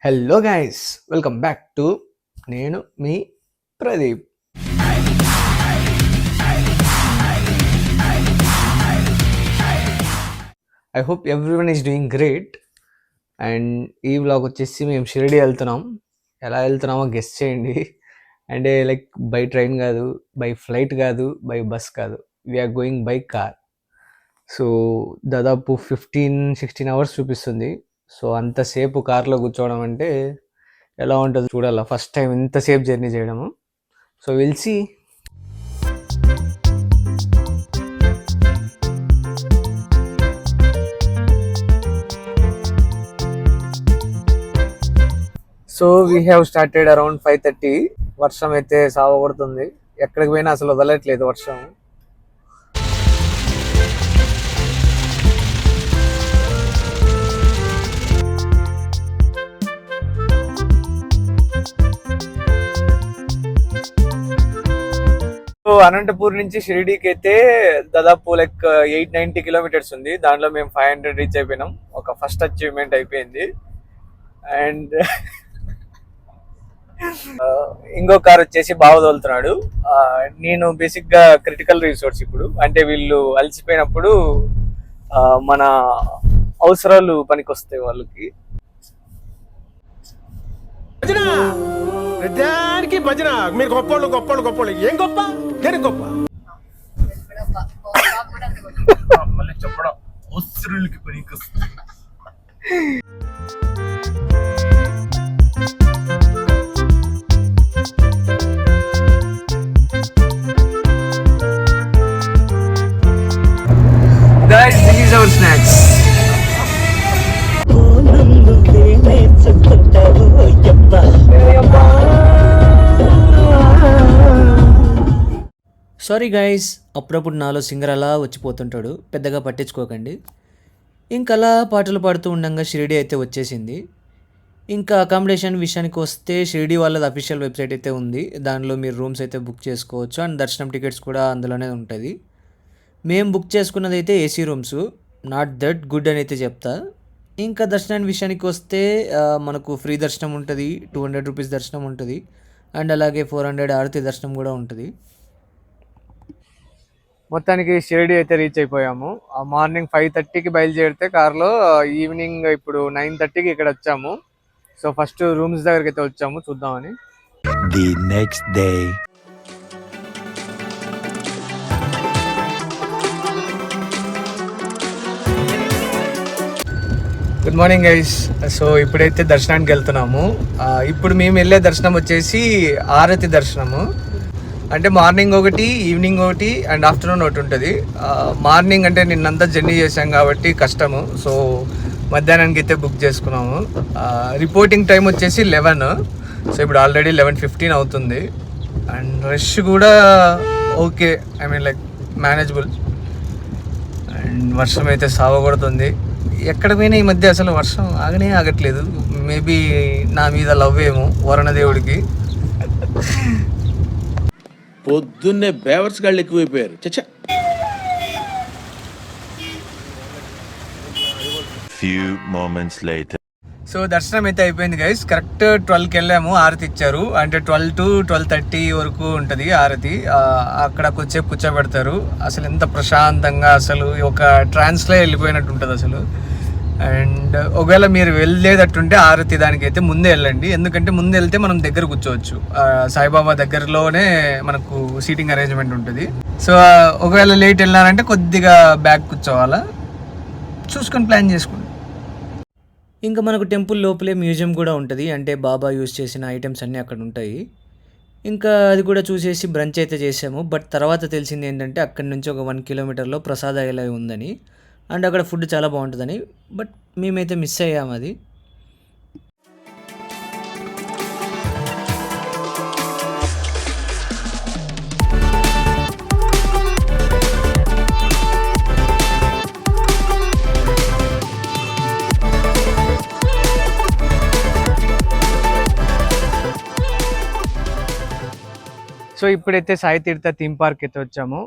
Hello guys, welcome back to నేను మీ Pradeep. I hope everyone is doing great. And ఈ vlog వచ్చేసి మేము షిరిడి వెళ్తున్నాం. ఎలా వెళ్తున్నామో గెస్ చేయండి. అంటే లైక్ బై ట్రైన్ కాదు, బై ఫ్లైట్ కాదు, బై బస్ కాదు, we are going by car. So దాదాపు 15-16 అవర్స్ చూపిస్తుంది. సో అంతసేపు కార్లో కూర్చోవడం అంటే ఎలా ఉంటుందో చూడాలా. ఫస్ట్ టైం ఇంతసేపు జర్నీ చేయడము. So will see. So we have started around 5:30. వర్షం అయితే సాగబడుతుంది. ఎక్కడికి పోయినా అసలు వదలట్లేదు వర్షం. సో అనంతపూర్ నుంచి షిరిడీకి అయితే దాదాపు లైక్ 890 కిలోమీటర్స్ ఉంది. దాంట్లో మేము 500 రీచ్ అయిపోయినాం. ఒక ఫస్ట్ అచీవ్మెంట్ అయిపోయింది. అండ్ ఇంకో కార్ వచ్చేసి బాగా తోలుతున్నాడు. నేను బేసిక్ గా క్రిటికల్ రిసోర్స్ ఇప్పుడు. అంటే వీళ్ళు అలసిపోయినప్పుడు మన అవసరాలు పనికొస్తాయి వాళ్ళకి. ప్రతిదానికి భజన. మీరు గొప్పోళ్ళు గొప్పోళ్ళు గొప్పోళ్ళు. ఏం గొప్ప? దేని గొప్ప? మళ్ళీ చెప్పడం అవసరాలకి పనికొస్తుంది. Guys, this is our snacks. Sorry guys, అప్పుడప్పుడు నాలో సింగర్ అలా వచ్చిపోతుంటాడు, పెద్దగా పట్టించుకోకండి. ఇంకా అలా పాటలు పాడుతూ ఉండగా షిరిడి అయితే వచ్చేసింది. ఇంకా అకామిడేషన్ విషయానికి వస్తే షిరిడి వాళ్ళది అఫీషియల్ వెబ్సైట్ అయితే ఉంది. దానిలో మీరు రూమ్స్ అయితే బుక్ చేసుకోవచ్చు. అండ్ దర్శనం టికెట్స్ కూడా అందులోనే ఉంటుంది. మేము బుక్ చేసుకున్నది అయితే AC rooms. Not that good అని అయితే చెప్తా. ఇంకా దర్శనాన్ని విషయానికి వస్తే మనకు ఫ్రీ దర్శనం ఉంటుంది, 200 రూపీస్ దర్శనం ఉంటుంది. అండ్ అలాగే 400 ఆరతి దర్శనం కూడా ఉంటుంది. మొత్తానికి షిరిడి అయితే రీచ్ అయిపోయాము. మార్నింగ్ 5:30కి బయలుదేరితే కార్లో, ఈవినింగ్ ఇప్పుడు 9:30కి ఇక్కడ వచ్చాము. సో ఫస్ట్ రూమ్స్ దగ్గరికి అయితే వచ్చాము చూద్దామని. The next day. Good morning guys. So ఇప్పుడైతే దర్శనానికి వెళ్తున్నాము. ఇప్పుడు మేము వెళ్ళే దర్శనం వచ్చేసి ఆరతి దర్శనము. అంటే మార్నింగ్ ఒకటి, ఈవినింగ్ ఒకటి, అండ్ ఆఫ్టర్నూన్ ఒకటి ఉంటుంది. మార్నింగ్ అంటే నిన్నంతా జర్నీ చేసాం కాబట్టి కష్టము. సో మధ్యాహ్నానికి అయితే బుక్ చేసుకున్నాము. రిపోర్టింగ్ టైం వచ్చేసి 11. సో ఇప్పుడు ఆల్రెడీ 11:15 అవుతుంది. అండ్ రష్ కూడా okay, I mean like manageable. And వర్షం అయితే సాగకూడుతుంది. ఎక్కడ పోయినా ఈ మధ్య అసలు వర్షం ఆగనే ఆగట్లేదు. మేబీ నా మీద లవ్ ఏమో వరుణదేవుడికి. పొద్దున్నే బేవర్స్ గాళ్ళు ఎక్కువైపోయారు. చచ్చా. Few moments later. సో దర్శనం అయితే అయిపోయింది గైస్. కరెక్ట్ 12కి వెళ్ళాము. ఆరతి ఇచ్చారు. అంటే 12 to 12:30 వరకు ఉంటుంది ఆరతి. అక్కడ కొద్దిసేపు కూర్చోబెడతారు. అసలు ఎంత ప్రశాంతంగా, అసలు ఒక ట్రాన్స్లో వెళ్ళిపోయినట్టు ఉంటుంది అసలు. అండ్ ఒకవేళ మీరు వెళ్ళేటట్టుంటే ఆరతి దానికి అయితే ముందే వెళ్ళండి. ఎందుకంటే ముందే వెళ్తే మనం దగ్గర కూర్చోవచ్చు. సాయిబాబా దగ్గరలోనే మనకు సీటింగ్ అరేంజ్మెంట్ ఉంటుంది. సో ఒకవేళ లేట్ వెళ్ళారంటే కొద్దిగా బ్యాక్ కూర్చోవాలా, చూసుకొని ప్లాన్ చేసుకోండి. ఇంకా మనకు టెంపుల్ లోపలే మ్యూజియం కూడా ఉంటుంది. అంటే బాబా యూజ్ చేసిన ఐటమ్స్ అన్నీ అక్కడ ఉంటాయి. ఇంకా అది కూడా చూసేసి బ్రంచ్ అయితే చేసాము. బట్ తర్వాత తెలిసింది ఏంటంటే అక్కడి నుంచి ఒక 1 కిలోమీటర్లో ప్రసాదాలయం ఉందని. అండ్ అక్కడ ఫుడ్ చాలా బాగుంటుందని. బట్ మేమైతే మిస్ అయ్యాము అది. సో ఇప్పుడైతే సాయి తీర్థ థీమ్ పార్క్ అయితే వచ్చాము.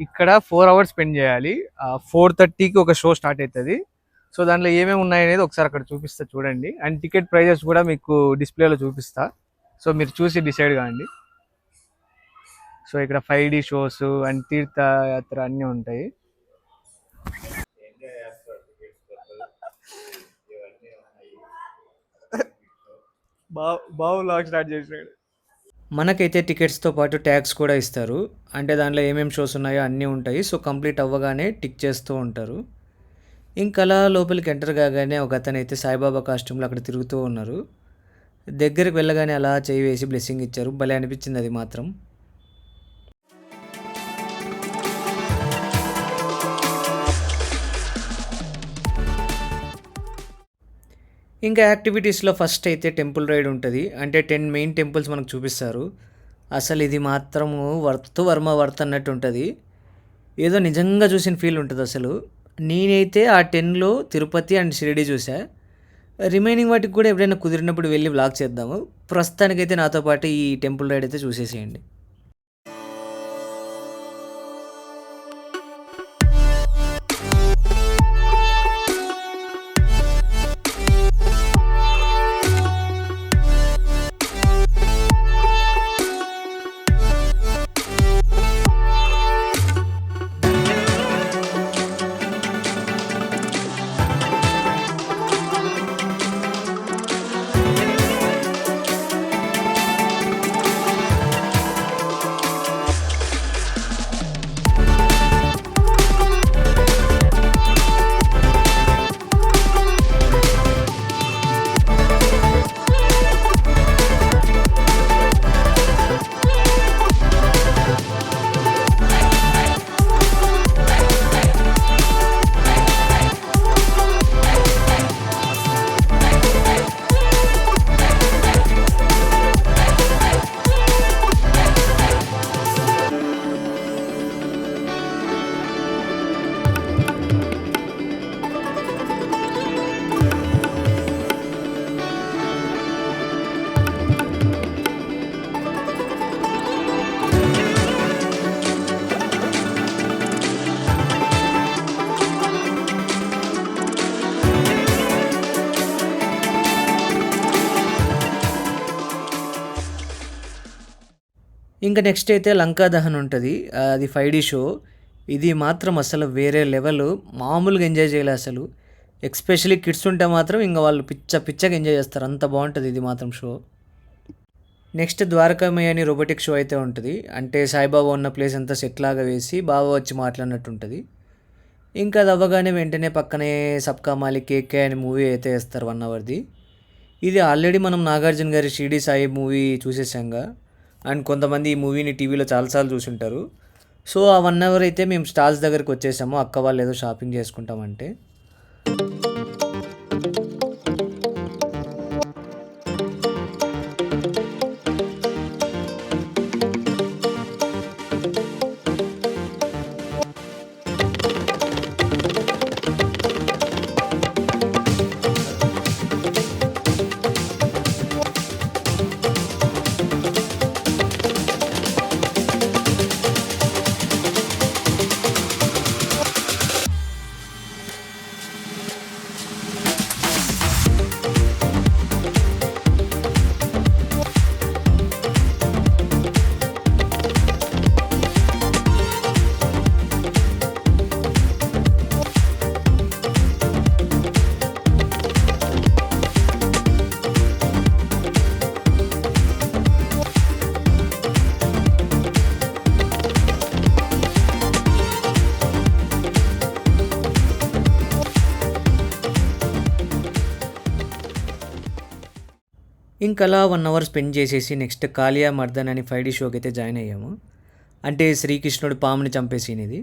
ఇక్కడ 4 hours స్పెండ్ చేయాలి. 4:30కి ఒక షో స్టార్ట్ అవుతుంది. సో దాంట్లో ఏమేమి ఉన్నాయనేది ఒకసారి అక్కడ చూపిస్తా చూడండి. అండ్ టికెట్ ప్రైజెస్ కూడా మీకు డిస్ప్లేలో చూపిస్తా. సో మీరు చూసి డిసైడ్ కాండి. సో ఇక్కడ 5D షోస్ అండ్ తీర్థయాత్ర అన్నీ ఉంటాయి. బావు లాగ్ స్టార్ట్ చేసినాడు. మనకైతే టికెట్స్తో పాటు ట్యాగ్స్ కూడా ఇస్తారు. అంటే దాంట్లో ఏమేమి షోస్ ఉన్నాయో అన్నీ ఉంటాయి. సో కంప్లీట్ అవ్వగానే టిక్ చేస్తూ ఉంటారు. ఇంకా అలా లోపలికి ఎంటర్ కాగానే ఒక అతను అయితే సాయిబాబా కాస్ట్యూమ్లో అక్కడ తిరుగుతూ ఉన్నారు. దగ్గరికి వెళ్ళగానే అలా చేయి వేసి బ్లెస్సింగ్ ఇచ్చారు. భలే అనిపించింది అది మాత్రం. ఇంకా యాక్టివిటీస్లో ఫస్ట్ అయితే టెంపుల్ రైడ్ ఉంటుంది. అంటే 10 మెయిన్ టెంపుల్స్ మనకు చూపిస్తారు. అసలు ఇది మాత్రము వర్త్ అన్నట్టు ఉంటుంది. ఏదో నిజంగా చూసిన ఫీల్ ఉంటుంది అసలు. నేనైతే ఆ 10లో తిరుపతి అండ్ షిరిడి చూసా. రిమైనింగ్ వాటికి కూడా ఎప్పుడైనా కుదిరినప్పుడు వెళ్ళి వ్లాగ్ చేద్దాము. ప్రస్తుతానికైతే నాతో పాటు ఈ టెంపుల్ రైడ్ అయితే చూసేసేయండి. ఇంకా నెక్స్ట్ అయితే లంకా దహన్ ఉంటుంది. అది 5D షో. ఇది మాత్రం అసలు వేరే లెవెల్. మామూలుగా ఎంజాయ్ చేయలే అసలు. ఎస్పెషల్లీ కిడ్స్ ఉంటే మాత్రం ఇంకా వాళ్ళు పిచ్చగా ఎంజాయ్ చేస్తారు. అంత బాగుంటుంది ఇది మాత్రం షో. నెక్స్ట్ ద్వారకామయ్య అని రోబోటిక్ షో అయితే ఉంటుంది. అంటే సాయిబాబా ఉన్న ప్లేస్ అంతా సెట్ లాగా వేసి బాబా వచ్చి మాట్లాడినట్టు ఉంటుంది. ఇంకా అది అవ్వగానే వెంటనే పక్కనే సబ్కా మాలిక్ కేకే అని మూవీ అయితే వేస్తారు 1 అవర్ది. ఇది ఆల్రెడీ మనం నాగార్జున గారి షిరిడి సాయి మూవీ చూసేసాంగా. అండ్ కొంతమంది ఈ మూవీని టీవీలో చాలాసార్లు చూసుంటారు. సో ఆ 1 అవర్ అయితే మేము స్టాల్స్ దగ్గరికి వచ్చేసాము. అక్క వాళ్ళు ఏదో షాపింగ్ చేసుకుంటామంటే. ఇంకా అలా 1 అవర్ స్పెండ్ చేసేసి నెక్స్ట్ కాళియా మర్దన్ అని 5D షోకి అయితే జాయిన్ అయ్యాము. అంటే శ్రీకృష్ణుడు పాముని చంపే సీన్ ఇది.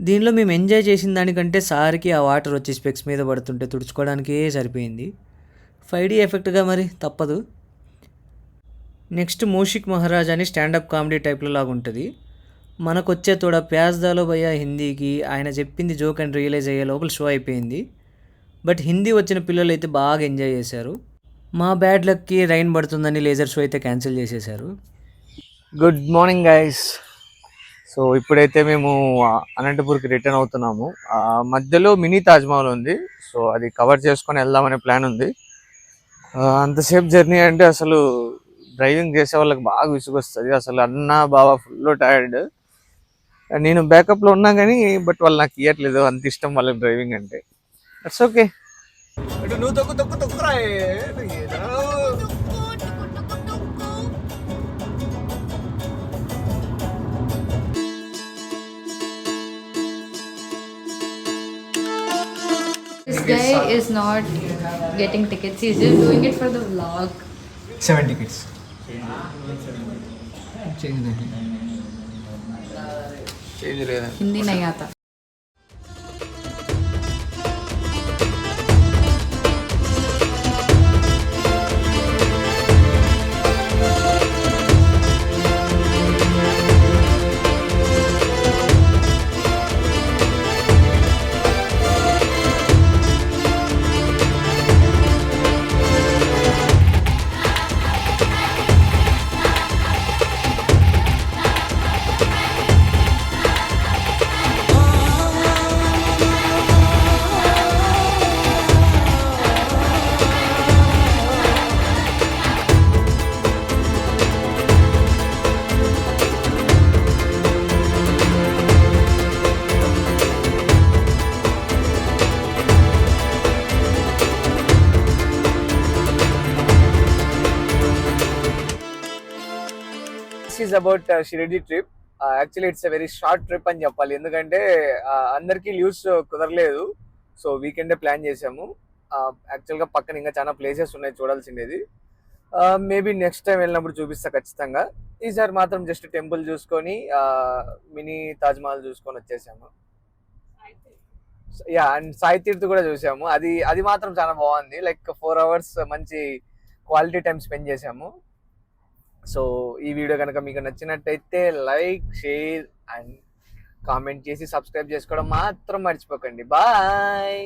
దీనిలో మేము ఎంజాయ్ చేసిన దానికంటే సార్కి ఆ వాటర్ వచ్చి స్పెక్స్ మీద పడుతుంటే తుడుచుకోవడానికే సరిపోయింది. 5D ఎఫెక్ట్గా మరి తప్పదు. నెక్స్ట్ మూషిక్ మహారాజ్ అని స్టాండప్ కామెడీ టైప్లో లాగా ఉంటుంది. మనకు వచ్చే తోడ ప్యాజ్దాలో భయ్యా హిందీకి ఆయన చెప్పింది జోక్ అండ్ రియలైజ్ అయ్యే లోపల షో అయిపోయింది. బట్ హిందీ వచ్చిన పిల్లలు అయితే బాగా ఎంజాయ్ చేశారు. మా బ్యాడ్ లక్కి రైన్ పడుతుందని లేజర్ షో అయితే క్యాన్సిల్ చేసేశారు. Good morning guys. సో ఇప్పుడైతే మేము అనంతపూర్కి రిటర్న్ అవుతున్నాము. మధ్యలో మినీ తాజ్మహల్ ఉంది, సో అది కవర్ చేసుకొని వెళ్దామనే ప్లాన్ ఉంది. అంతసేపు జర్నీ అంటే అసలు డ్రైవింగ్ చేసే వాళ్ళకి బాగా విసుగొస్తుంది. అసలు అన్న బావ ఫుల్ టైర్డ్. నేను బ్యాకప్లో ఉన్నా కానీ బట్ వాళ్ళు నాకు ఇవ్వట్లేదు, అంత ఇష్టం వాళ్ళకి డ్రైవింగ్ అంటే. It's okay. నువ్వు తొక్కు తొక్కు తొక్కురా. This guy is not getting tickets. He's just doing it for the vlog. 7 tickets. Change లేదా? हिंदी नहीं आता. Is about Shirdi trip. Actually it's a very short trip అని చెప్పాలి, ఎందుకంటే అందరికీ లీవ్స్ కుదరలేదు. సో వీకెండే ప్లాన్ చేసాము. యాక్చువల్గా పక్కన ఇంకా చాలా ప్లేసెస్ ఉన్నాయి చూడాల్సిండేది. మేబీ నెక్స్ట్ టైం వెళ్ళినప్పుడు చూపిస్తా ఖచ్చితంగా. ఈసారి మాత్రం జస్ట్ టెంపుల్ చూసుకొని మినీ తాజ్మహల్ చూసుకొని వచ్చేసాము. యా, అండ్ సాయి తీర్థ్ కూడా చూసాము. అది మాత్రం చాలా బాగుంది. లైక్ 4 hours మంచి క్వాలిటీ టైం స్పెండ్ చేసాము. సో ఈ వీడియో కనుక మీకు నచ్చినట్టయితే లైక్, షేర్ అండ్ కామెంట్ చేసి సబ్స్క్రైబ్ చేసుకోవడం మాత్రం మర్చిపోకండి. బాయ్.